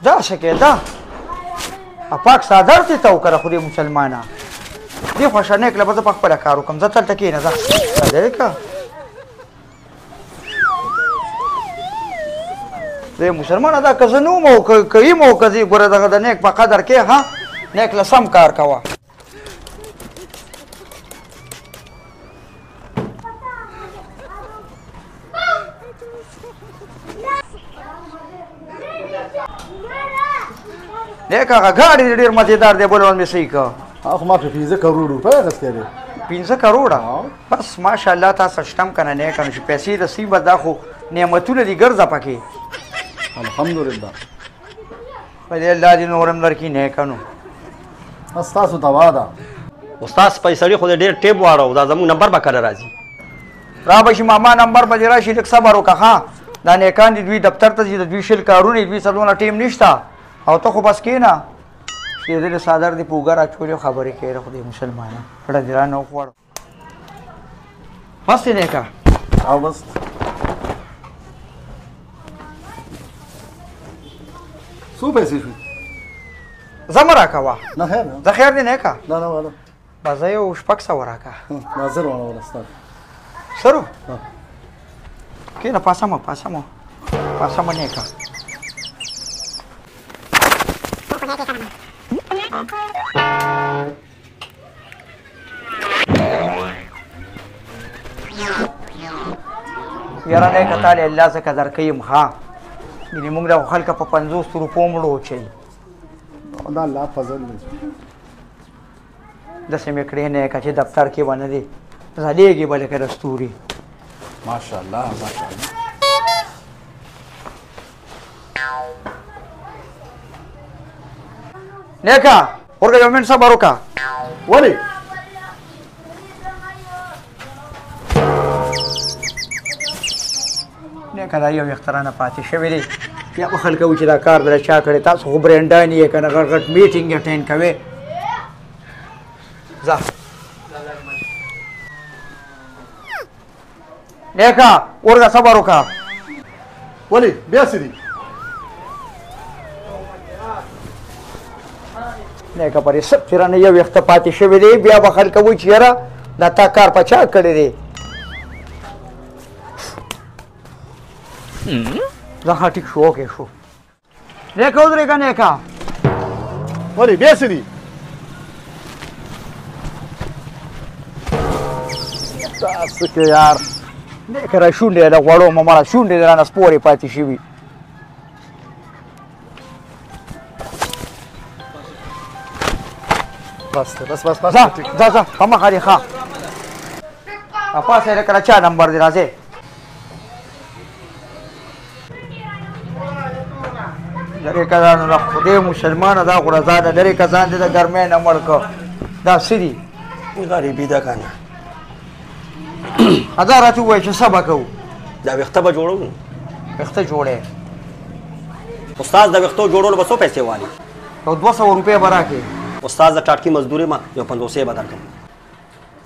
ځه شکې ځه پاک صادر دې ته وکړه خو دې مسلمانه دې خوښه نیکله به زه په خپله کار وکړم ځه دلته کښېنه ځه صادر که زه مسلمانه دا که زه نه وم او که یم او که زه ګوره دغه د نیک په قدر کې ها نیک له سم کار کوه نیک هغه ګاډي ډېر مزېدار دی بل مې صحیح که خو ما پرې 15 کروڑ روپۍ اخیستی دی 15 کروڑه بس ماشاءالله تاسو شتم که نه نیکه نو چې پیسې رسي به دا خو نعمتونه دي ګرځه پکې الحمدلله خدای الله دې نورم درکړي نیکه نو بس تاسو دوا ده استاد پیسړي خو ډېر ټیپ واړو دا زموږ نمبر به کله راځي را به شي ماما نمبر به دې راشي لږ صبر وکړه ښه دا نیکان دي دوی دفتر ته ځي د دوی شل کارونه دي دوی سره دونه ټیم نشته او ته خو بس کښېنه چې دې صادر دې په اوږه راچولې خبرې کوې خو دې مسلمانه کړه دې رانه وخوړ بس دې نیکه او بس څو پیسې شوي زه مه راکوه نه خیر نه زه خیر دې نیکه نه نه والا به زه یو 600 راکه ناظر والا والا ستاسو سرو کښېنه پاسه مه نیکه یاره نیکه تا له الله څخه درکویم ښه یعنې موږ د خلکه په 50 روپو مړو وچوي دا الله فضل دی داسې مې کړې نیکه چې دفتر کې به نه دی ځلېږي به لکه د ستوري ماشاءالله ماشاءالله نیکه ورګه یو منټ صبر وکړه ولې نیکه دا یو وخترانه پاتې شوی دی بیا به خلک وایي چې دا کار دله چا کړی تاسو خو برینډان یې که نه غټ غټ میټینګ اټینډ کوې ځه نیکه ورګه صبر وکړه ولې بیا څه دي نیکه پرې سب چې رانه یو وخته پاتې شوی دی بیا به خلک وایي چې یاره دا تا کار په چا کړی دی زه ښه ټیک شو اوکې شو نیکه ودرېږه نیکه ولې بیا څه دي تاسو کې یار نیکه را شونډې د غوړو مه مړه شونډې د رانه سپورې پاتې شوي بس بس بس بس ځه په مخه دې ښه پاسه یې لکه د چا نمبر دی راځې لرې که دا نو د خدای مسلمانه دا خو رضا ده لرې که ځان دې د ګرمۍ نه مړ که دا څه دي غریبي ده که نه دا راته ووایه چې څه به کوو دا ویښته به جوړوو ویښته جوړی استاد د ویښتو جوړولو به څو پیسې والي یو 200 روپۍ به راکړې استاد د ټاټکي مزدوري ما یو 50 به درکړم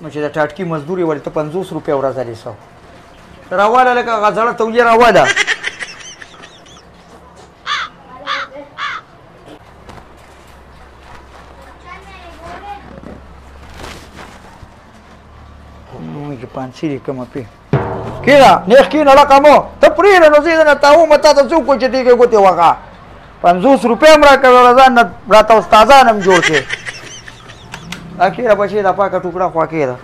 نو چې د ټاټکي مزدوري ولې ته 50 روپۍ ورځ لرې سو راواله لکه هغه زړه تولیه راواله چې پانسي دې کومه پې کېنه نیغ کېنه لکه مو ته پرېږده نو زه یې نه تاومه تا ته څوک وایي چې دې کې ګوتې وغه 50 روپۍ هم راکړه ځان نه راته استادان هم جوړ کړې دا کېره بچې دا پاکه ټوکړه خوا کېده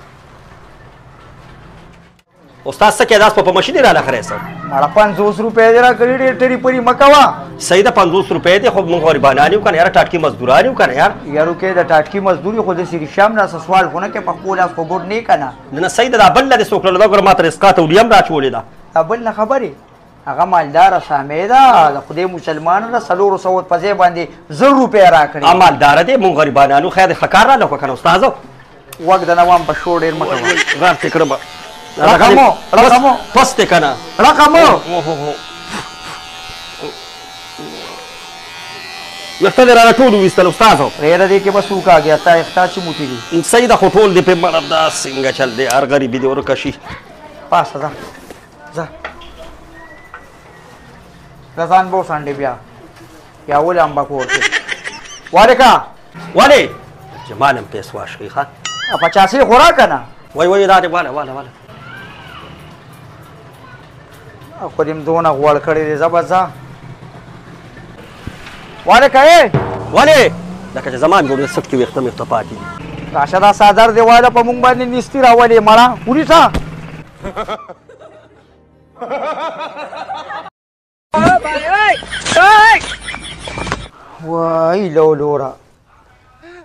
استاد څه کې داس په ماشین را لخرې سر مړه 50 روپۍ دې راکړي ډېر ټري پري مه کوه صحیح ده 50 روپۍ دي خو موږ غریبانان یو که نه یاره ټاټکي مزدوران یو که نه یار یارو کې د ټاټکي مزدوري خو داسې رښام نه سوال خو نه کوې په خپل لاس خو ګوډ نه یې که نه نه صحیح ده دا بل نه دې څوک لرله دا ګوره ما ته رسقا تولي هم راچولې ده دا بل نه خبرې هغه مالداره سامې ده د خدای مسلمانو ده 400 په ځای باندې 1000 روپۍ راکړي مالداره دی موږ غریبانانو خیر ښه کار راله وکړه که نه استاذو وږ د نوام په شو ډېر مه کوه غار دې کړم رقمو پس دې که نه رقمو ویښته دې رانه ټول وویستل استاذو پرېږده دې کې به څوک آګیا تا اختا چې موټي دي صحیح ده خو ټول دې پرې مړه دا څنګه چل دی هر غریبي دې ورکه شي پاسه ځه ځه رضان بو سانډي بیا یا ول امبا کوته وارکا ولې جمالم پیس واشخي ښه 85 خوراک نه وای دا دې والا خو دې دونه غوړ کړی دی زبرځه وارکا ولې لکه چې زمان ګورې سب کې وختم اختپاتې دي راشه دا صادر دی واده په مونږ باندې نستی راولې مړه ونیسه وای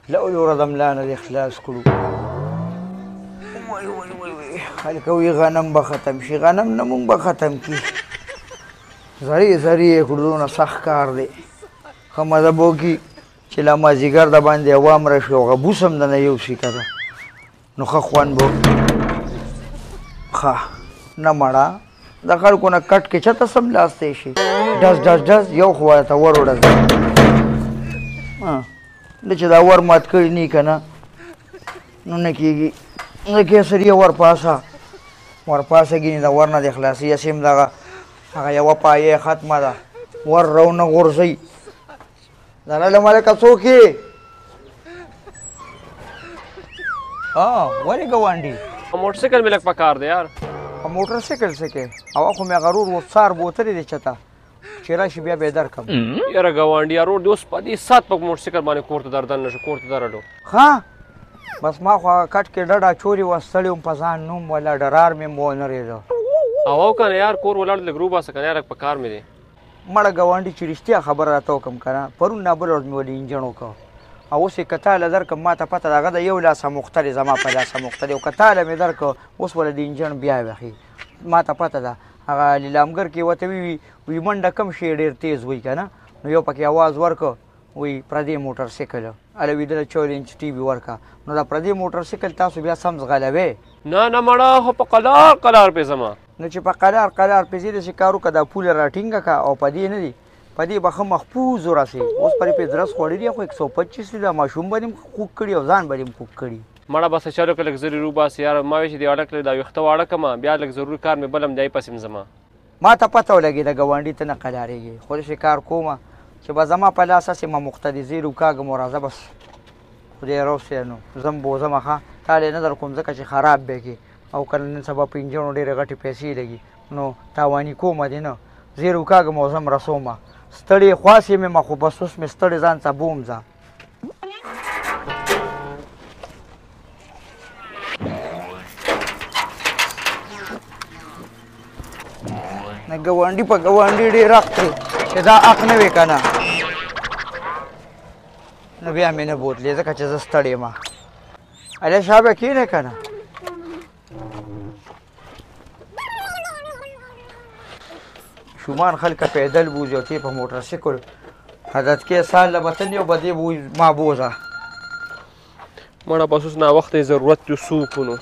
لولورا دملانه د اخلاص کړو وای خلک وی غنم به ختم شي غنم نه مونږ به ختم کی زری کړو سخت کار دی خمه بوګي چې لا مازیګر د باندې عوام راشي او غبوسم د نه یو شي کړه نو خو خوان بو نه مړه د خلکو نه کټ کې چته سم لاسته شي ډز یو خو ته وروړل د چې دا ور مات کړی نه کنه نو نه کېږي نه کې سړی ورپاسه ګینې د ور نه د خلاصي سیم دغه هغه یوه پایې ختمه ده ور رونه غورځئ دلاله ملکه څوک یې ولې ګاونډي موټرسایکل مې لږ پکار دی یار موټرسایکل څه کې هوا خو مې غرور و سار بوتلې دی چته چې راشي بیا به درکم یاره ګاونډي یار روډ دی اوس په دې سات په موټرسایکل باندې کور ته دردن نشو کور ته درډو بس ما خو کټ کې ډډه چوري وستړی وم په ځان نوم ولا ډرار مې مو نه رېده او کنه یار کور ولاړ لږ روباسه کنه یار پکار مې دی مړه ګاونډي چې رښتیا خبره راته وکړم که نه پرون نه بله ورځ مې ولې انجن وکړ او اوس یې که تاله درکړم ما ته پته ده هغه د یو لاسه مختلې زما په لاسه مختلې او که تاله مې درکړ اوس ولې د انجن بیا وخي ما ته پته ده هغه لیلامګر کې ورته وی منډه کم شي ډېر تیز وي که نه نو یو پکې اواز ورکړ وی پردی موټرسایکل هله ویدله 4 انچ ټي وي ورکړه نو دا پردی موټرسایکل تاسو بیا سم ځغلوې نه مړه خو په قلار پې زما نو چې په قلار پېزې داسې کار وکړه دا پوله راټینګه کړه او په دې نه دي په دې به ښه محفوظ ورسې اوس پرې پې درس خوړي دي خو 125 دي دا ماشوم به دې خوږ کړي او ځان به دې خوږ کړي مړه بس چلو که لږ زري روباسې یار ما وایي چې دې اړه کړې دا ویښته واړه کړمه بیا لږ ضروري کار مې بل هم دی پسې زما ما ته پته ولګېده ګاونډي ته نه قلارېږي خو داسې کار کومه چې به زما په لاس هسې ما مقتدي روکاږم او راځه بس خدای روسې نو زم بوځمه ښه تاله نه در کوم ځکه چې خراب به کې او که نن سبا په انجنو ډېرې غټې پیسې لګي نو تاواني کومه دې نه زه روکاږم او زم رسومه ستړی خواس یې مې ما خو بس اوس مې ستړی ځان څه بوم ځه نه ګاونډي په ګاونډي ډېر حق دی چې دا حق نه وي که نه نو بیا مې نه بوتلې ځکه چې زه ستړی یم هلې شابه کښېنې که نه شومان خلک پیدل بوځي او تی په موټرسایکل حضرت کې سال له وطن یو به دې ما بوځه مړه بس اوس ناوخته یې ضرورت دی څه وکړو نو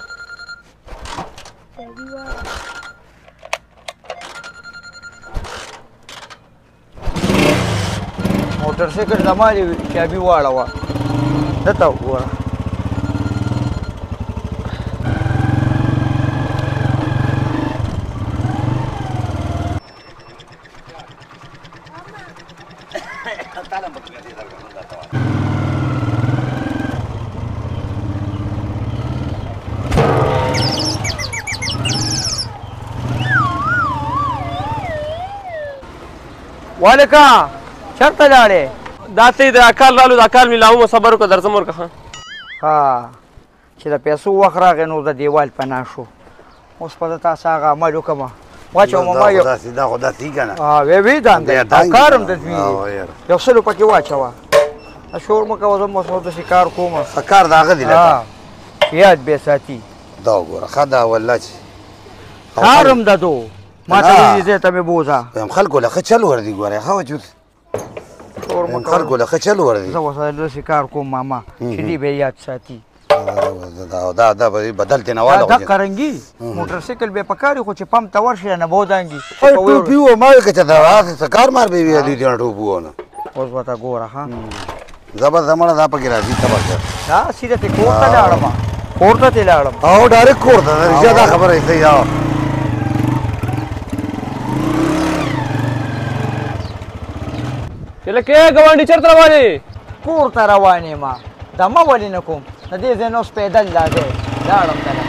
موټرسایکل زما دې چابي واړوه دته وګوره والکا چرته لاړې دا ته د اکال رالو د اکال مې لاومه صبر وکړه درځم ورکه چې د پیسو وخت راغی نو د دیوال پناه شو اوس په تاسو هغه عمل وکړم واچوم ما یو دا خو داسې که نه وی دانده دا کار هم دد وي یو سلو پکې واچوه شور مه کوه زه مو داسې کار کوم ښه کار د هغه دی لکه یاد بې ساتي دا وګوره ښه دا والله چې کار هم ددو ما ته ویلي ځای ته مې بوځه وایم خلکو له ښه چل وردي ګوره ښه وجود خلکو له ښه چل وردي زه ورسره داسې کار کوم ماما چې دې به یاد ساتي دا بدل ترې نه واله دقه رنګي موټرسایکل به پکاري خو چې پمپ ته ورشي نه به ودانګي ټوپي و ما که چې دا څه کار مار به وي دوی دې ټوپي و نه اوس ورته ګوره ښه زبر زمانه دا پکې راځي تبه دا سیده ترې کور ته لاړم کور ته ترې لاړم او ډایرکټ کور ته رښتیا دا خبره یې صحیح چې لکه ګاونډي چېرته روان یې؟ کور ته روان یم دمه ولې نه کوم د دې ځای نه اوس پیدل لا دی لاړم دله